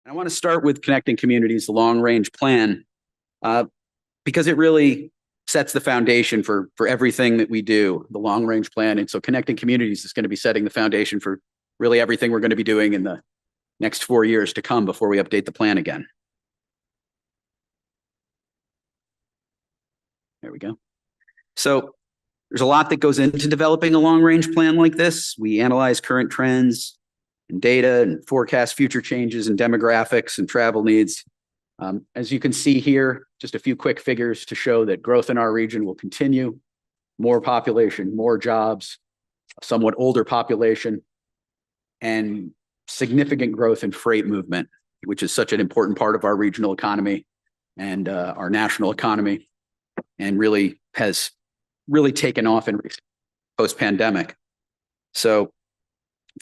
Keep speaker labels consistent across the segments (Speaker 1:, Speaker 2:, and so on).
Speaker 1: I want to start with Connecting Communities, the long-range plan, because it really sets the foundation for everything that we do, the long-range plan. And so Connecting Communities is going to be setting the foundation for really everything we're going to be doing in the next 4 years to come before we update the plan again. There we go. So there's a lot that goes into developing a long-range plan like this. We analyze current trends and data and forecast future changes in demographics and travel needs. As you can see here, just a few quick figures to show that growth in our region will continue. More population, more jobs, a somewhat older population, and significant growth in freight movement, which is such an important part of our regional economy and our national economy, and really has really taken off in post-pandemic. So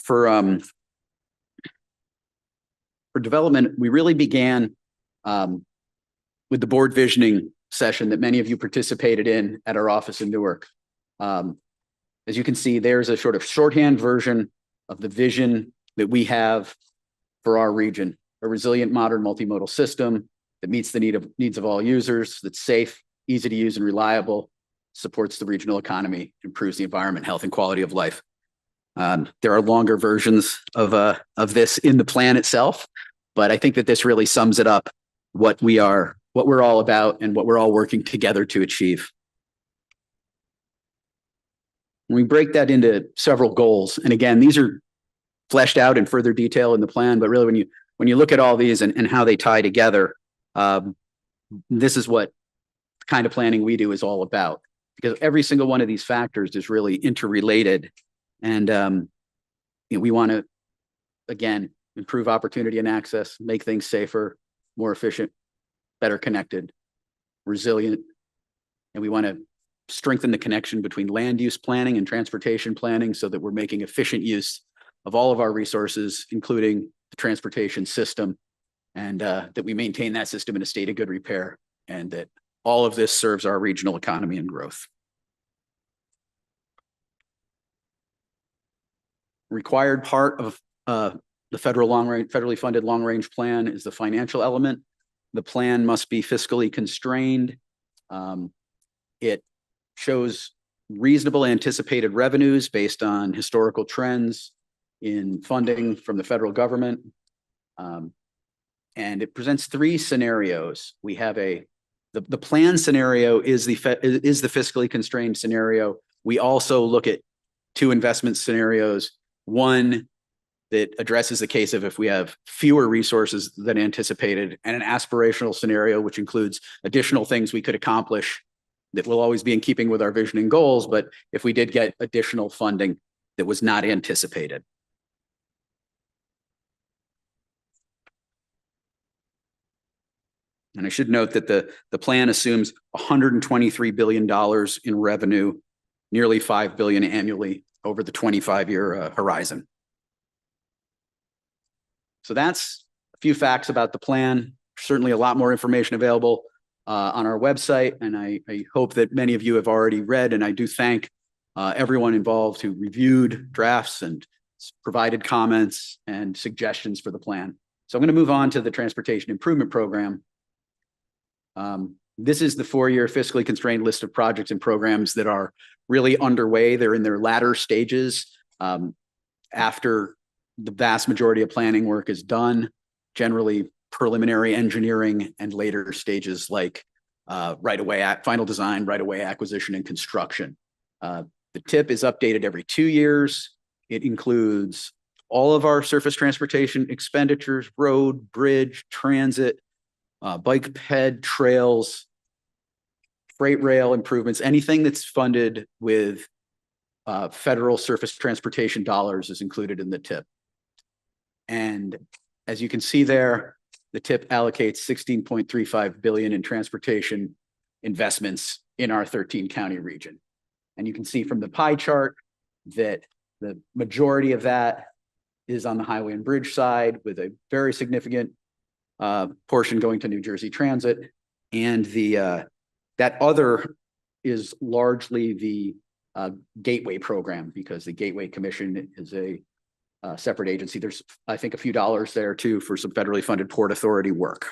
Speaker 1: for development, we really began with the board visioning session that many of you participated in at our office in Newark. As you can see, there's a sort of shorthand version of the vision that we have for our region: a resilient, modern, multimodal system that meets the needs of all users, that's safe, easy to use, and reliable, supports the regional economy, improves the environment, health, and quality of life. There are longer versions of this in the plan itself, but I think that this really sums it up, what we're all about and what we're all working together to achieve. We break that into several goals. And again, these are fleshed out in further detail in the plan, but really when you look at all these and how they tie together, this is what kind of planning we do is all about, because every single one of these factors is really interrelated. And we want to, again, improve opportunity and access, make things safer, more efficient, better connected, resilient. And we want to strengthen the connection between land use planning and transportation planning so that we're making efficient use of all of our resources, including the transportation system, and that we maintain that system in a state of good repair, and that all of this serves our regional economy and growth. Required part of the federally funded long-range plan is the financial element. The plan must be fiscally constrained. It shows reasonable anticipated revenues based on historical trends in funding from the federal government. And it presents three scenarios. We have the plan scenario is the fiscally constrained scenario. We also look at two investment scenarios. One that addresses the case of if we have fewer resources than anticipated, and an aspirational scenario, which includes additional things we could accomplish that will always be in keeping with our vision and goals, but if we did get additional funding that was not anticipated. And I should note that the plan assumes $123 billion in revenue, nearly $5 billion annually over the 25-year horizon. So that's a few facts about the plan. Certainly a lot more information available on our website, and I hope that many of you have already read, and I do thank everyone involved who reviewed drafts and provided comments and suggestions for the plan. So I'm going to move on to the Transportation Improvement Program. This is the 4-year fiscally constrained list of projects and programs that are really underway. They're in their latter stages after the vast majority of planning work is done, generally preliminary engineering, and later stages like right-of-way, final design, right-of-way acquisition, and construction. The TIP is updated every 2 years. It includes all of our surface transportation expenditures: road, bridge, transit, bike ped, trails, freight rail improvements. Anything that's funded with federal surface transportation dollars is included in the TIP. And as you can see there, the TIP allocates $16.35 billion in transportation investments in our 13-county region. And you can see from the pie chart that the majority of that is on the highway and bridge side, with a very significant portion going to New Jersey Transit. And that other is largely the Gateway program, because the Gateway Commission is a separate agency. There's, I think, a few dollars there too for some federally funded Port Authority work.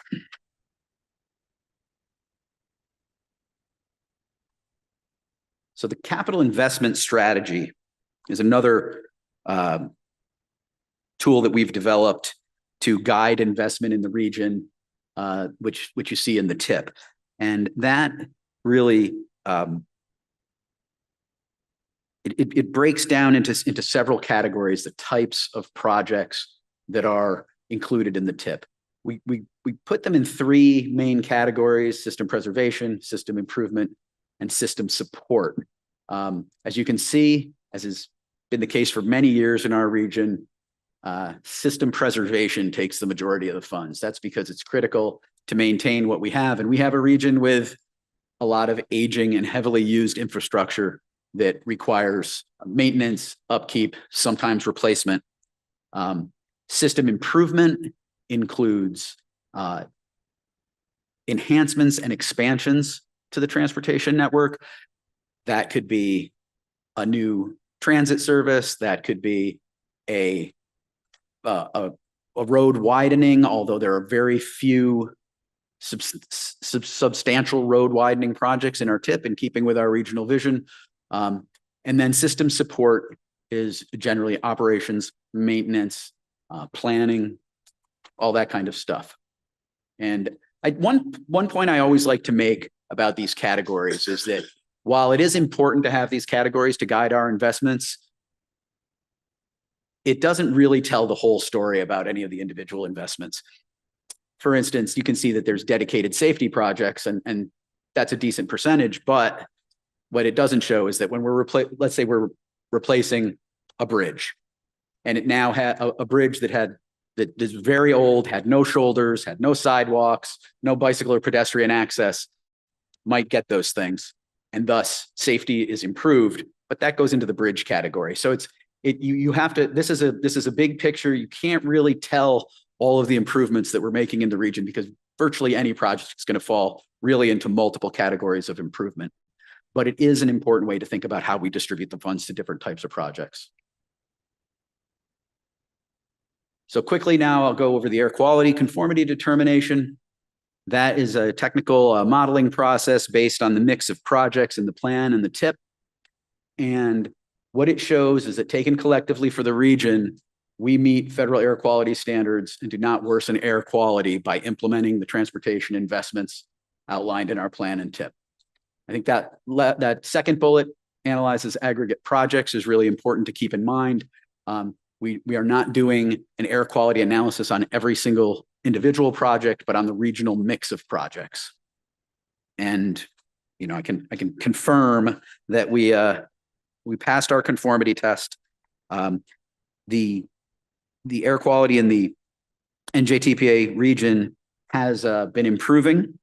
Speaker 1: So the capital investment strategy is another tool that we've developed to guide investment in the region, which you see in the tip. And that really, it breaks down into several categories, the types of projects that are included in the tip. We put them in three main categories: system preservation, system improvement, and system support. As you can see, as has been the case for many years in our region, system preservation takes the majority of the funds. That's because it's critical to maintain what we have. And we have a region with a lot of aging and heavily used infrastructure that requires maintenance, upkeep, sometimes replacement. System improvement includes enhancements and expansions to the transportation network. That could be a new transit service. That could be a road widening, although there are very few substantial road widening projects in our tip in keeping with our regional vision. And then system support is generally operations, maintenance, planning, all that kind of stuff. And one point I always like to make about these categories is that while it is important to have these categories to guide our investments, it doesn't really tell the whole story about any of the individual investments. For instance, you can see that there's dedicated safety projects, and that's a decent percentage, but what it doesn't show is that when let's say we're replacing a bridge, and it now had a bridge that is very old, had no shoulders, had no sidewalks, no bicycle or pedestrian access, might get those things, and thus safety is improved, but that goes into the bridge category. So you have to, this is a big picture. You can't really tell all of the improvements that we're making in the region because virtually any project is going to fall really into multiple categories of improvement. But it is an important way to think about how we distribute the funds to different types of projects. So quickly now, I'll go over the air quality conformity determination. That is a technical modeling process based on the mix of projects in the plan and the tip. And what it shows is that taken collectively for the region, we meet federal air quality standards and do not worsen air quality by implementing the transportation investments outlined in our plan and tip. I think that second bullet, analyzes aggregate projects, is really important to keep in mind. We are not doing an air quality analysis on every single individual project, but on the regional mix of projects. And I can confirm that we passed our conformity test. The air quality in the NJTPA region has been improving,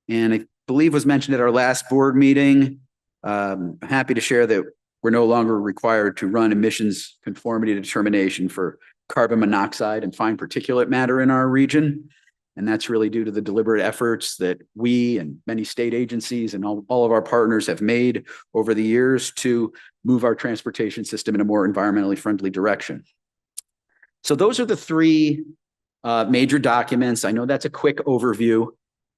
Speaker 1: and I believe was mentioned at our last board meeting. Happy to share that we're no longer required to run emissions conformity determination for carbon monoxide and fine particulate matter in our region. And that's really due to the deliberate efforts that we and many state agencies and all of our partners have made over the years to move our transportation system in a more environmentally friendly direction. So those are the three major documents. I know that's a quick overview.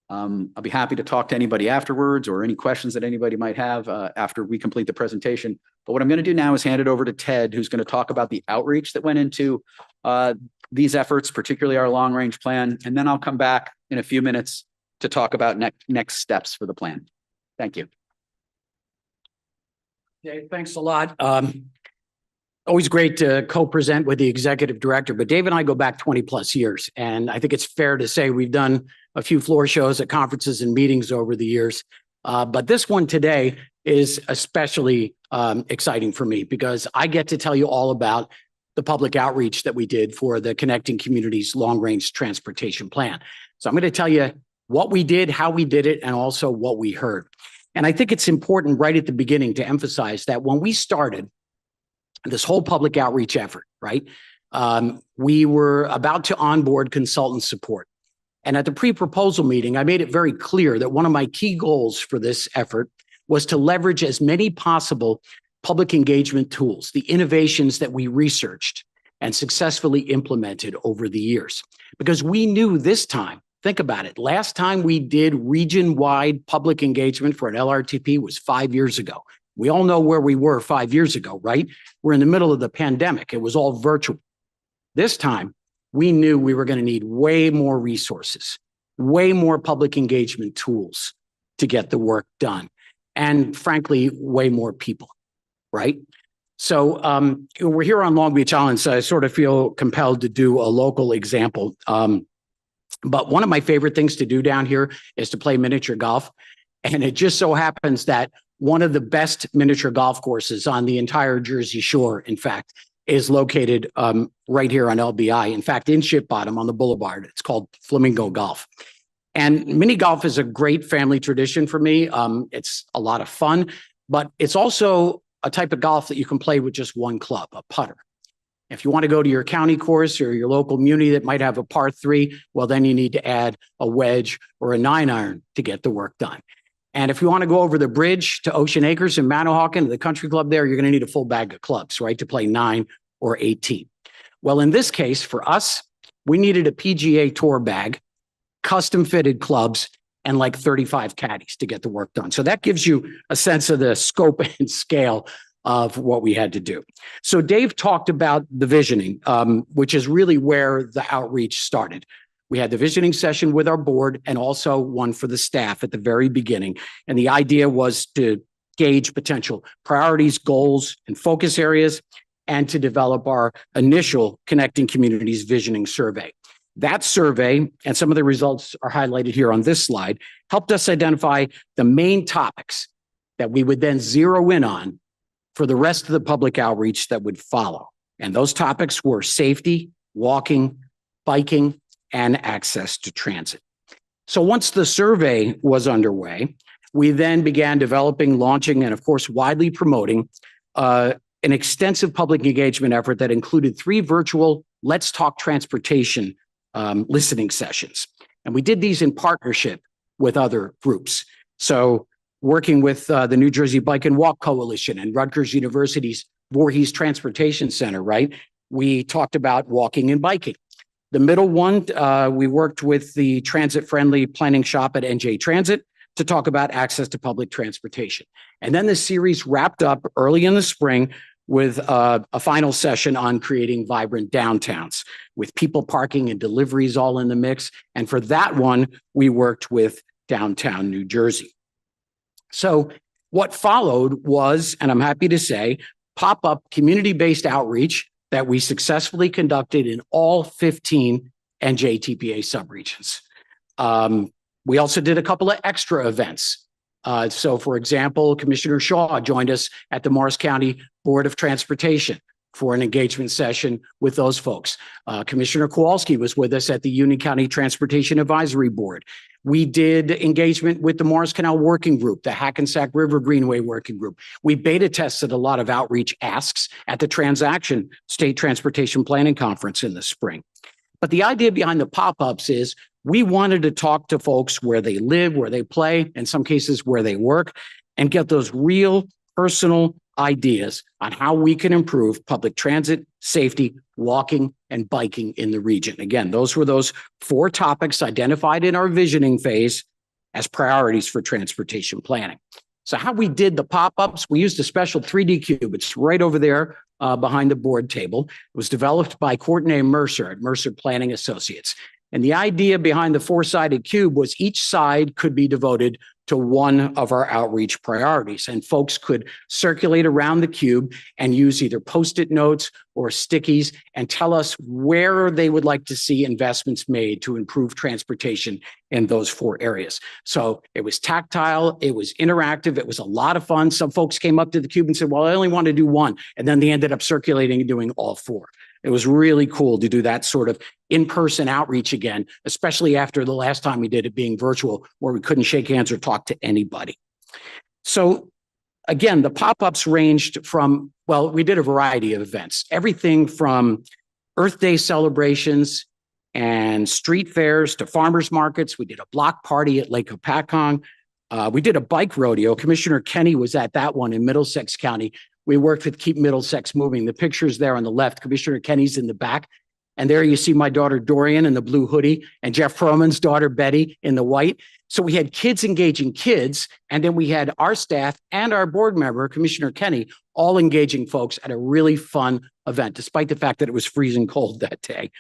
Speaker 1: I'll be happy to talk to anybody afterwards or any questions that anybody might have after we complete the presentation. But what I'm going to do now is hand it over to Ted, who's going to talk about the outreach that went into these efforts, particularly our long-range plan. And then I'll come back in a few minutes to talk about next steps for the plan. Thank you.
Speaker 2: Dave, thanks a lot. Always great to co-present with the executive director, but Dave and I go back 20 plus years. And I think it's fair to say we've done a few floor shows at conferences and meetings over the years. But this one today is especially exciting for me because I get to tell you all about the public outreach that we did for the Connecting Communities Long-Range Transportation Plan. So I'm going to tell you what we did, how we did it, and also what we heard. And I think it's important right at the beginning to emphasize that when we started this whole public outreach effort, right, we were about to onboard consultant support. And at the pre-proposal meeting, I made it very clear that one of my key goals for this effort was to leverage as many possible public engagement tools, the innovations that we researched, and successfully implemented over the years. Because we knew this time, think about it, last time we did region-wide public engagement for an LRTP was 5 years ago. We all know where we were 5 years ago, right? We're in the middle of the pandemic. It was all virtual. This time, we knew we were going to need way more resources, way more public engagement tools to get the work done, and frankly, way more people, right? So we're here on Long Beach Island, so I sort of feel compelled to do a local example. But one of my favorite things to do down here is to play miniature golf. And it just so happens that one of the best miniature golf courses on the entire Jersey Shore, in fact, is located right here on LBI. In fact, in Ship Bottom on the Boulevard. It's called Flamingo Golf. And mini golf is a great family tradition for me. It's a lot of fun, but it's also a type of golf that you can play with just one club, a putter. If you want to go to your county course or your local muni that might have a par 3, well, then you need to add a wedge or a 9-iron to get the work done. And if you want to go over the bridge to Ocean Acres in Manahawkin, the country club there, you're going to need a full bag of clubs, right, to play 9 or 18. Well, in this case, for us, we needed a PGA Tour bag, custom fitted clubs, and like 35 caddies to get the work done. So that gives you a sense of the scope and scale of what we had to do. So Dave talked about the visioning, which is really where the outreach started. We had the visioning session with our board and also one for the staff at the very beginning. And the idea was to gauge potential priorities, goals, and focus areas, and to develop our initial Connecting Communities Visioning Survey. That survey, and some of the results are highlighted here on this slide, helped us identify the main topics that we would then zero in on for the rest of the public outreach that would follow. And those topics were safety, walking, biking, and access to transit. So once the survey was underway, we then began developing, launching, and of course, widely promoting an extensive public engagement effort that included 3 virtual Let's Talk Transportation listening sessions. And we did these in partnership with other groups. So working with the New Jersey Bike and Walk Coalition and Rutgers University's Voorhees Transportation Center, right? We talked about walking and biking. The middle one, we worked with the transit-friendly planning shop at NJ Transit to talk about access to public transportation. And then the series wrapped up early in the spring with a final session on creating vibrant downtowns with people parking and deliveries all in the mix. And for that one, we worked with Downtown New Jersey. So what followed was, and I'm happy to say, pop-up community-based outreach that we successfully conducted in all 15 NJTPA subregions. We also did a couple of extra events. So for example, Commissioner Shaw joined us at the Morris County Board of Transportation for an engagement session with those folks. Commissioner Kowalski was with us at the Union County Transportation Advisory Board. We did engagement with the Morris Canal Working Group, the Hackensack River Greenway Working Group. We beta tested a lot of outreach asks at the Transaction State Transportation Planning Conference in the spring. But the idea behind the pop-ups is we wanted to talk to folks where they live, where they play, in some cases where they work, and get those real personal ideas on how we can improve public transit, safety, walking, and biking in the region. Again, those were those 4 topics identified in our visioning phase as priorities for transportation planning. So how we did the pop-ups, we used a special 3D cube. It's right over there behind the board table. It was developed by Courtney Mercer at Mercer Planning Associates. And the idea behind the 4-sided cube was each side could be devoted to one of our outreach priorities. And folks could circulate around the cube and use either Post-it notes or stickies and tell us where they would like to see investments made to improve transportation in those 4 areas. So it was tactile, it was interactive, it was a lot of fun. Some folks came up to the cube and said, well, I only want to do one. And then they ended up circulating and doing all 4. It was really cool to do that sort of in-person outreach again, especially after the last time we did it being virtual, where we couldn't shake hands or talk to anybody. So again, the pop-ups ranged from, well, we did a variety of events, everything from Earth Day celebrations and street fairs to farmers markets. We did a block party at Lake Hopatcong. We did a bike rodeo. Commissioner Kenny was at that one in Middlesex County, we worked with Keep Middlesex Moving. The picture's there on the left. Commissioner Kenny's in the back. And there you see my daughter Dorian in the blue hoodie and Jeff Froman's daughter Betty in the white. So we had kids engaging kids, and then we had our staff and our board member, Commissioner Kenny, all engaging folks at a really fun event, despite the fact that it was freezing cold that day.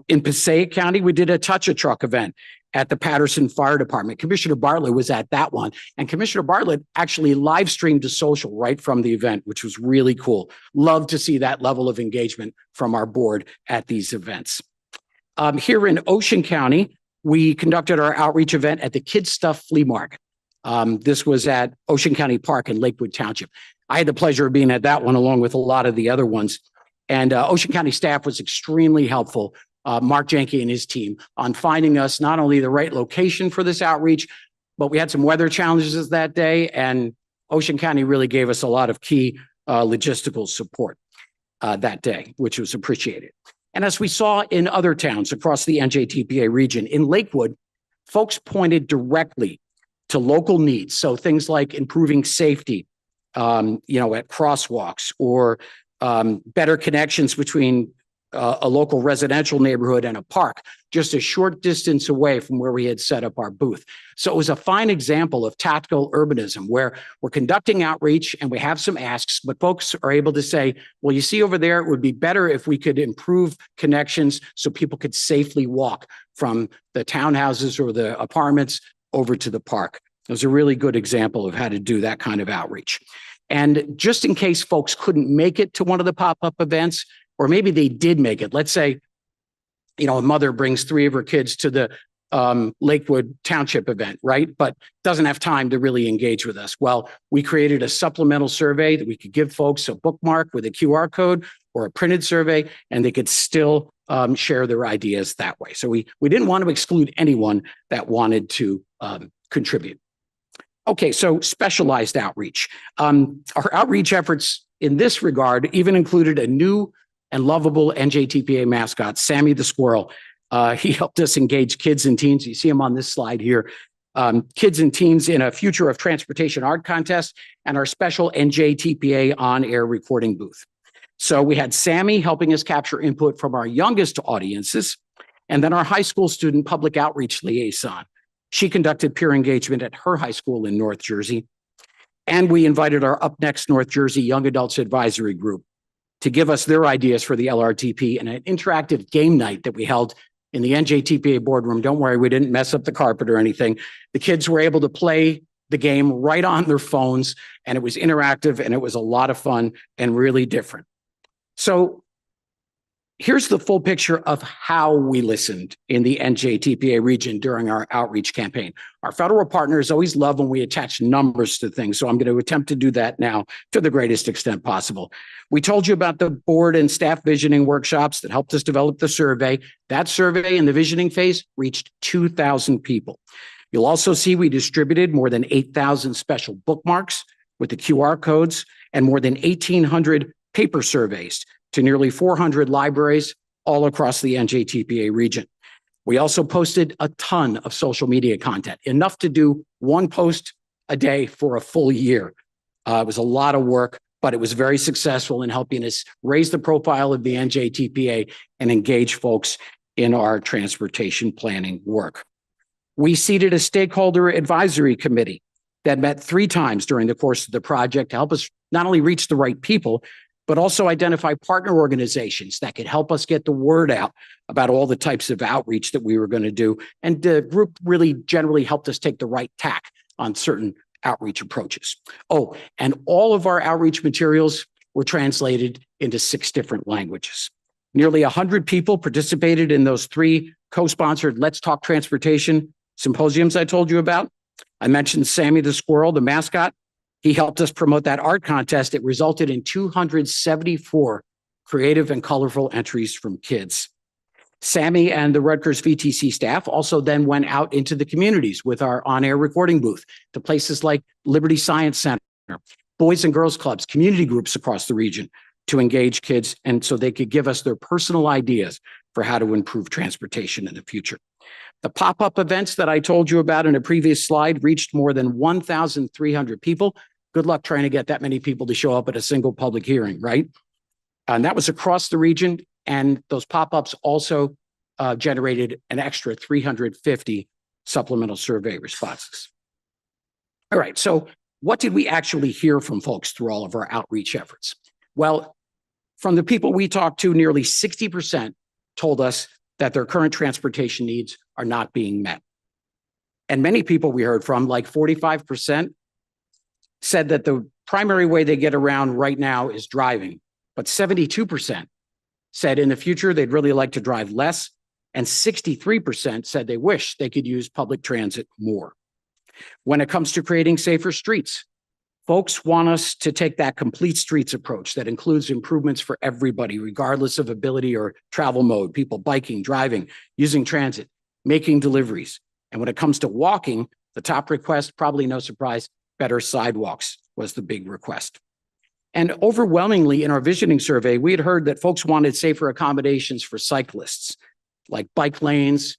Speaker 2: In Passaic County, we did a Touch-a-Truck event at the Patterson Fire Department. Commissioner Bartlett was at that one, and Commissioner Bartlett actually live streamed a social right from the event, which was really cool. Love to see that level of engagement from our board at these events. Here in Ocean County, we conducted our outreach event at the Kids Stuff Flea Market. This was at Ocean County Park in Lakewood Township. I had the pleasure of being at that one along with a lot of the other ones. And Ocean County staff was extremely helpful, Mark Jenke and his team, on finding us not only the right location for this outreach, but we had some weather challenges that day, and Ocean County really gave us a lot of key logistical support that day, which was appreciated. And as we saw in other towns across the NJTPA region, in Lakewood, folks pointed directly to local needs. So things like improving safety, at crosswalks, or better connections between a local residential neighborhood and a park, just a short distance away from where we had set up our booth. So it was a fine example of tactical urbanism, where we're conducting outreach and we have some asks, but folks are able to say, well, you see over there, it would be better if we could improve connections so people could safely walk from the townhouses or the apartments over to the park. It was a really good example of how to do that kind of outreach. And just in case folks couldn't make it to one of the pop-up events, or maybe they did make it, let's say, a mother brings 3 of her kids to the Lakewood Township event, right? But doesn't have time to really engage with us. Well, we created a supplemental survey that we could give folks a bookmark with a QR code or a printed survey, and they could still share their ideas that way. So we didn't want to exclude anyone that wanted to contribute. Okay, so specialized outreach. Our outreach efforts in this regard even included a new and lovable NJTPA mascot, Sammy the Squirrel. He helped us engage kids and teens. You see him on this slide here. Kids and teens in a Future of Transportation art contest and our special NJTPA on-air recording booth. So we had Sammy helping us capture input from our youngest audiences, and then our high school student public outreach liaison. She conducted peer engagement at her high school in North Jersey. And we invited our Up Next North Jersey Young Adults Advisory Group to give us their ideas for the LRTP in an interactive game night that we held in the NJTPA boardroom. Don't worry, we didn't mess up the carpet or anything. The kids were able to play the game right on their phones, and it was interactive, and it was a lot of fun and really different. So here's the full picture of how we listened in the NJTPA region during our outreach campaign. Our federal partners always love when we attach numbers to things, so I'm going to attempt to do that now to the greatest extent possible. We told you about the board and staff visioning workshops that helped us develop the survey. That survey in the visioning phase reached 2,000 people. You'll also see we distributed more than 8,000 special bookmarks with the QR codes and more than 1,800 paper surveys to nearly 400 libraries all across the NJTPA region. We also posted a ton of social media content, enough to do 1 post a day for a full year. It was a lot of work, but it was very successful in helping us raise the profile of the NJTPA and engage folks in our transportation planning work. We seated a stakeholder advisory committee that met 3 times during the course of the project to help us not only reach the right people, but also identify partner organizations that could help us get the word out about all the types of outreach that we were going to do. And the group really generally helped us take the right tack on certain outreach approaches. Oh, and all of our outreach materials were translated into 6 different languages. Nearly 100 people participated in those 3 co-sponsored Let's Talk Transportation symposiums I told you about. I mentioned Sammy the Squirrel, the mascot. He helped us promote that art contest. It resulted in 274 creative and colorful entries from kids. Sammy and the Rutgers VTC staff also then went out into the communities with our on-air recording booth to places like Liberty Science Center, Boys and Girls Clubs, community groups across the region to engage kids, and so they could give us their personal ideas for how to improve transportation in the future. The pop-up events that I told you about in a previous slide reached more than 1,300 people Good luck trying to get that many people to show up at a single public hearing, right? And that was across the region. And those pop-ups also generated an extra 350 supplemental survey responses. All right, so what did we actually hear from folks through all of our outreach efforts? Well, from the people we talked to, nearly 60% told us that their current transportation needs are not being met. And many people we heard from, like 45%, said that the primary way they get around right now is driving. But 72% said in the future they'd really like to drive less. And 63% said they wish they could use public transit more. When it comes to creating safer streets, folks want us to take that complete streets approach that includes improvements for everybody, regardless of ability or travel mode, people biking, driving, using transit, making deliveries. And when it comes to walking, the top request, probably no surprise, better sidewalks was the big request. And overwhelmingly in our visioning survey, we had heard that folks wanted safer accommodations for cyclists, like bike lanes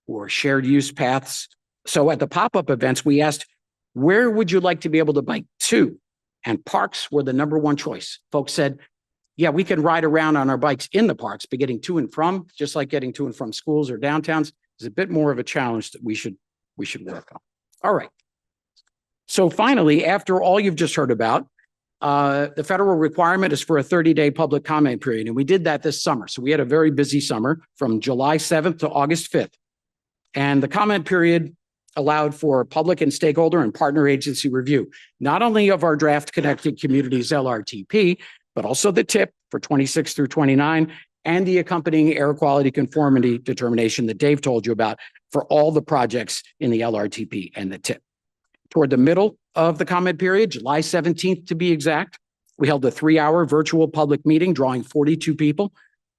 Speaker 2: or shared use paths. So at the pop-up events, we asked, where would you like to be able to bike to? And parks were the number one choice. Folks said, yeah, we can ride around on our bikes in the parks, but getting to and from, just like getting to and from schools or downtowns, is a bit more of a challenge that we should work on. All right. So finally, after all you've just heard about, the federal requirement is for a 30-day public comment period. And we did that this summer. So we had a very busy summer from July 7th to August 5th. And the comment period allowed for public and stakeholder and partner agency review, not only of our draft Connected Communities LRTP, but also the TIP for 26 through 29 and the accompanying air quality conformity determination that Dave told you about for all the projects in the LRTP and the TIP. Toward the middle of the comment period, July 17th to be exact, we held a 3-hour virtual public meeting drawing 42 people.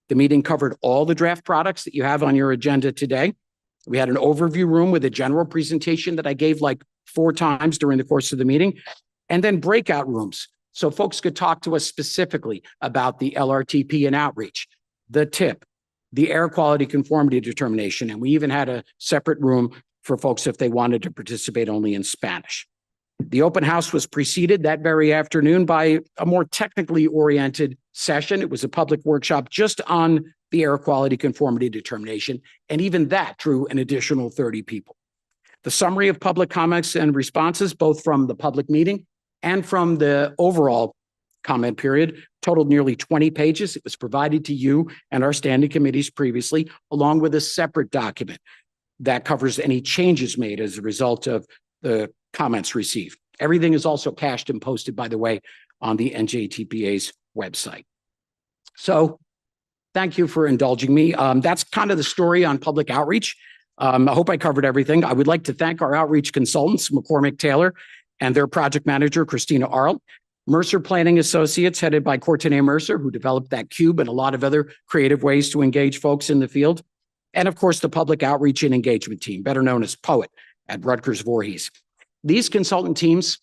Speaker 2: The meeting covered all the draft products that you have on your agenda today. We had an overview room with a general presentation that I gave like 4 times during the course of the meeting, and then breakout rooms so folks could talk to us specifically about the LRTP and outreach, the TIP, the air quality conformity determination, and we even had a separate room for folks if they wanted to participate only in Spanish. The open house was preceded that very afternoon by a more technically oriented session. It was a public workshop just on the air quality conformity determination, and even that drew an additional 30 people. The summary of public comments and responses, both from the public meeting and from the overall comment period, totaled nearly 20 pages. It was provided to you and our standing committees previously, along with a separate document that covers any changes made as a result of the comments received. Everything is also cached and posted, by the way, on the NJTPA's website. So thank you for indulging me. That's kind of the story on public outreach. I hope I covered everything. I would like to thank our outreach consultants, McCormick Taylor, and their project manager, Christina Arlt, Mercer Planning Associates, headed by Courtenay Mercer, who developed that cube and a lot of other creative ways to engage folks in the field. And of course, the Public Outreach and Engagement Team, better known as POET at Rutgers Voorhees. These consultant teams,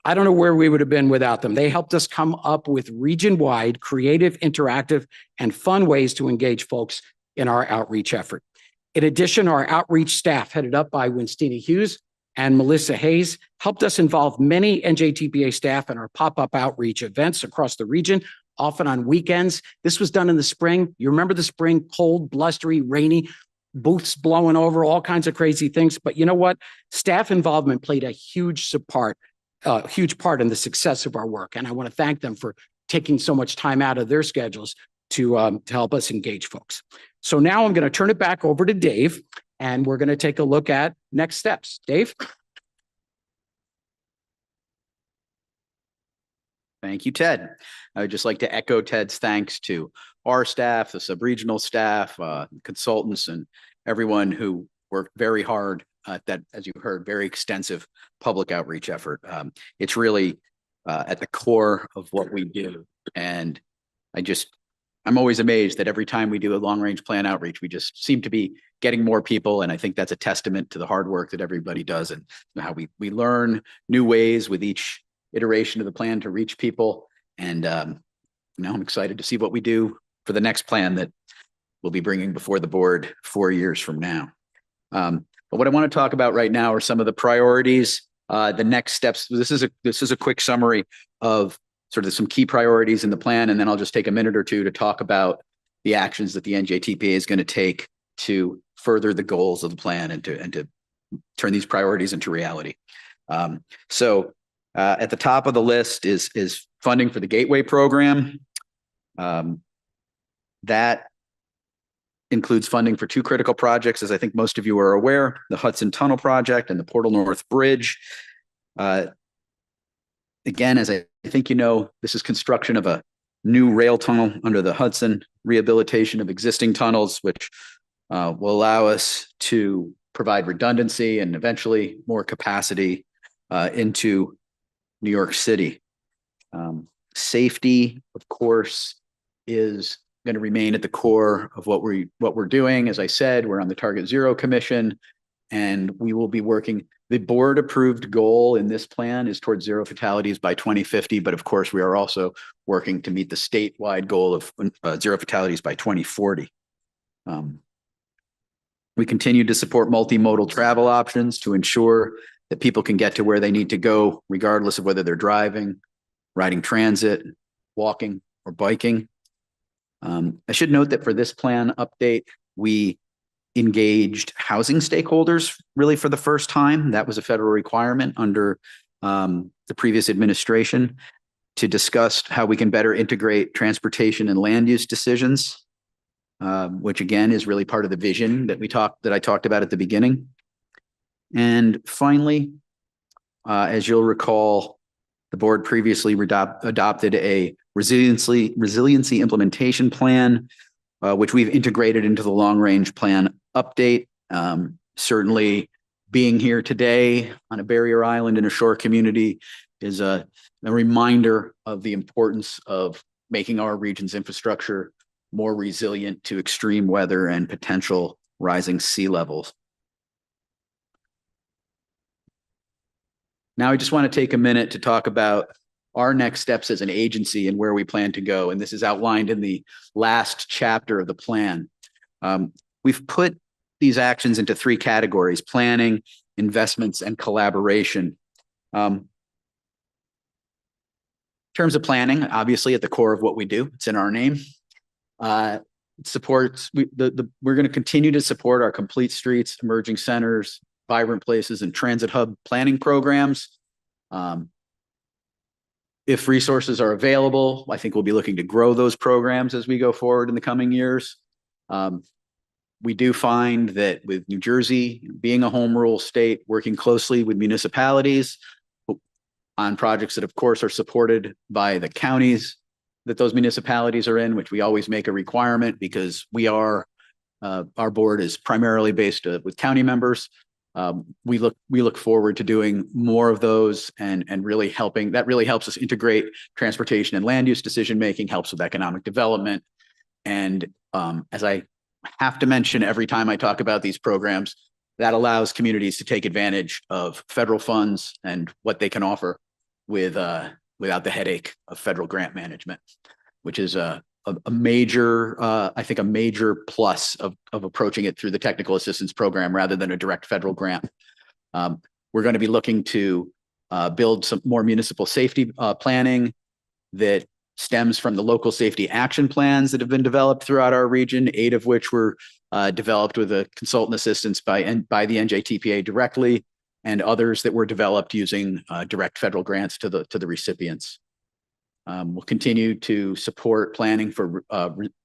Speaker 2: I don't know where we would have been without them. They helped us come up with region-wide, creative, interactive, and fun ways to engage folks in our outreach effort. In addition, our outreach staff, headed up by Winstina Hughes and Melissa Hayes, helped us involve many NJTPA staff in our pop-up outreach events across the region, often on weekends. This was done in the spring. You remember the spring, cold, blustery, rainy, booths blowing over, all kinds of crazy things. But you know what? Staff involvement played a huge part in the success of our work. And I want to thank them for taking so much time out of their schedules to help us engage folks. So now I'm going to turn it back over to Dave, and we're going to take a look at next steps. Dave?
Speaker 1: Thank you, Ted. I would just like to echo Ted's thanks to our staff, the sub-regional staff, consultants, and everyone who worked very hard at that, as you heard, very extensive public outreach effort. It's really at the core of what we do. And I'm always amazed that every time we do a long-range plan outreach, we just seem to be getting more people. And I think that's a testament to the hard work that everybody does and how we learn new ways with each iteration of the plan to reach people. And now I'm excited to see what we do for the next plan that we'll be bringing before the board 4 years from now. But what I want to talk about right now are some of the priorities the next steps. This is a quick summary of sort of some key priorities in the plan, and then I'll just take a minute or two to talk about the actions that the NJTPA is going to take to further the goals of the plan and to turn these priorities into reality. So at the top of the list is funding for the Gateway program. That includes funding for two critical projects, as I think most of you are aware, the Hudson Tunnel Project and the Portal North Bridge. Again, as I think you know, this is construction of a new rail tunnel under the Hudson, rehabilitation of existing tunnels, which will allow us to provide redundancy and eventually more capacity into New York City. Safety, of course, is going to remain at the core of what we're doing. As I said, we're on the Target Zero Commission, and we will be working. The board approved goal in this plan is towards zero fatalities by 2050, but of course we are also working to meet the statewide goal of zero fatalities by 2040. We continue to support multimodal travel options to ensure that people can get to where they need to go, regardless of whether they're driving, riding transit, walking, or biking. I should note that for this plan update, we engaged housing stakeholders really for the first time. That was a federal requirement under the previous administration to discuss how we can better integrate transportation and land use decisions, which again is really part of the vision that I talked about at the beginning. And finally, as you'll recall, the board previously adopted a resiliency implementation plan, which we've integrated into the long range plan update. Certainly being here today on a barrier island in a shore community is a reminder of the importance of making our region's infrastructure more resilient to extreme weather and potential rising sea levels. Now, I just want to take a minute to talk about our next steps as an agency and where we plan to go. And this is outlined in the last chapter of the plan. We've put these actions into three categories: planning, investments, and collaboration. In terms of planning, obviously at the core of what we do, it's in our name. We're going to continue to support our complete streets, emerging centers, vibrant places, and transit hub planning programs. If resources are available, I think we'll be looking to grow those programs as we go forward in the coming years. We do find that with New Jersey being a home rule state, working closely with municipalities on projects that of course are supported by the counties that those municipalities are in, which we always make a requirement because our board is primarily based with county members. We look forward to doing more of those and really helping. That really helps us integrate transportation and land use decision making, helps with economic development. And as I have to mention every time I talk about these programs, that allows communities to take advantage of federal funds and what they can offer without the headache of federal grant management, which is a major, I think a major plus of approaching it through the technical assistance program rather than a direct federal grant. We're going to be looking to build some more municipal safety planning that stems from the local safety action plans that have been developed throughout our region, 8 of which were developed with a consultant assistance by the NJTPA directly, and others that were developed using direct federal grants to the recipients. We'll continue to support planning for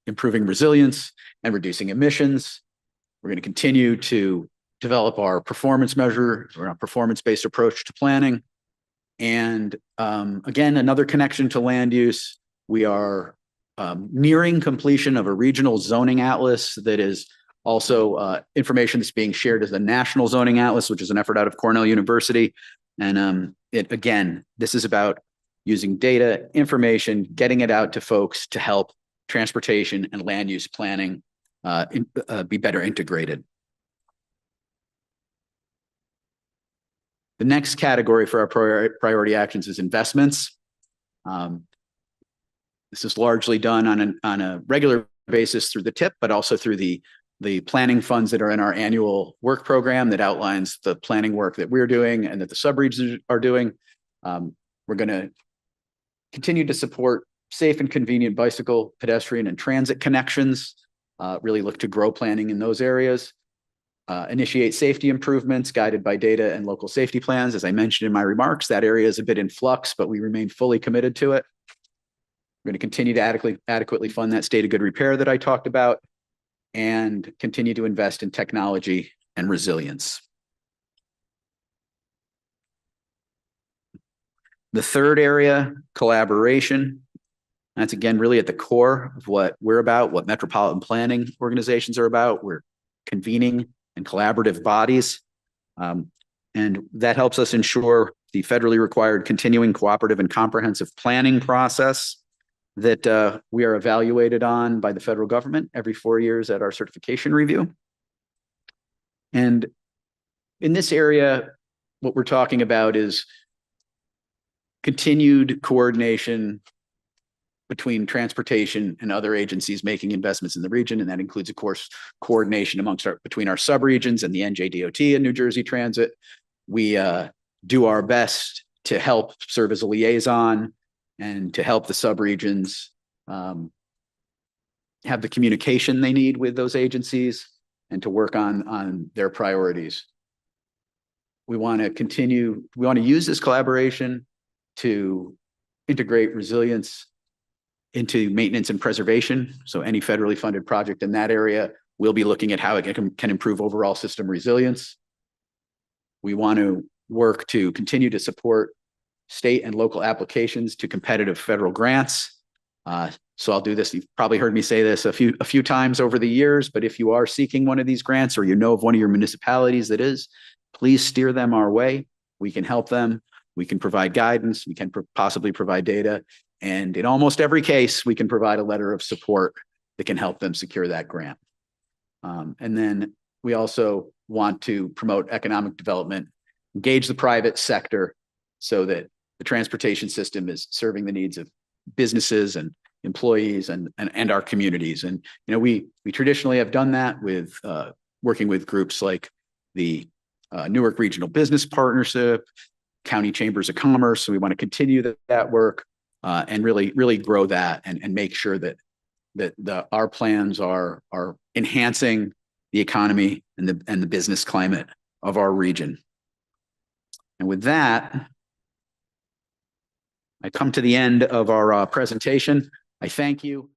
Speaker 1: improving resilience and reducing emissions. We're going to continue to develop our performance measure or a performance-based approach to planning. And again, another connection to land use. We are nearing completion of a regional zoning atlas that is also information that's being shared as the National Zoning Atlas, which is an effort out of Cornell University. And this is about using data, information, getting it out to folks to help transportation and land use planning be better integrated. The next category for our priority actions is investments. This is largely done on a regular basis through the TIP, but also through the the planning funds that are in our annual work program that outlines the planning work that we're doing and that the subregions are doing. We're going to continue to support safe and convenient bicycle, pedestrian, and transit connections. Really look to grow planning in those areas. Initiate safety improvements guided by data and local safety plans. As I mentioned in my remarks, that area is a bit in flux, but we remain fully committed to it. We're going to continue to adequately fund that state of good repair that I talked about, and continue to invest in technology and resilience. The third area, collaboration. That's again really at the core of what we're about, what metropolitan planning organizations are about. We're convening and collaborative bodies, and that helps us ensure the federally required continuing cooperative and comprehensive planning process that we are evaluated on by the federal government every 4 years at our certification review. And in this area, what we're talking about is continued coordination between transportation and other agencies making investments in the region. And that includes, of course, coordination between our subregions and the NJDOT and New Jersey Transit. We do our best to help serve as a liaison and to help the subregions have the communication they need with those agencies and to work on their priorities. We want to use this collaboration to integrate resilience into maintenance and preservation. So any federally funded project in that area, we'll be looking at how it can improve overall system resilience. We want to work to continue to support state and local applications to competitive federal grants. So I'll do this. You've probably heard me say this a few times over the years, but if you are seeking one of these grants or you know of one of your municipalities that is, please steer them our way. We can help them. We can provide guidance. We can possibly provide data. And in almost every case, we can provide a letter of support that can help them secure that grant. And then we also want to promote economic development, engage the private sector so that the transportation system is serving the needs of businesses and employees and our communities. And, we traditionally have done that with working with groups like the Newark Regional Business Partnership, County Chambers of Commerce. So we want to continue that work and really grow that and make sure that our plans are enhancing the economy and the business climate of our region. And with that, I come to the end of our presentation. I thank you.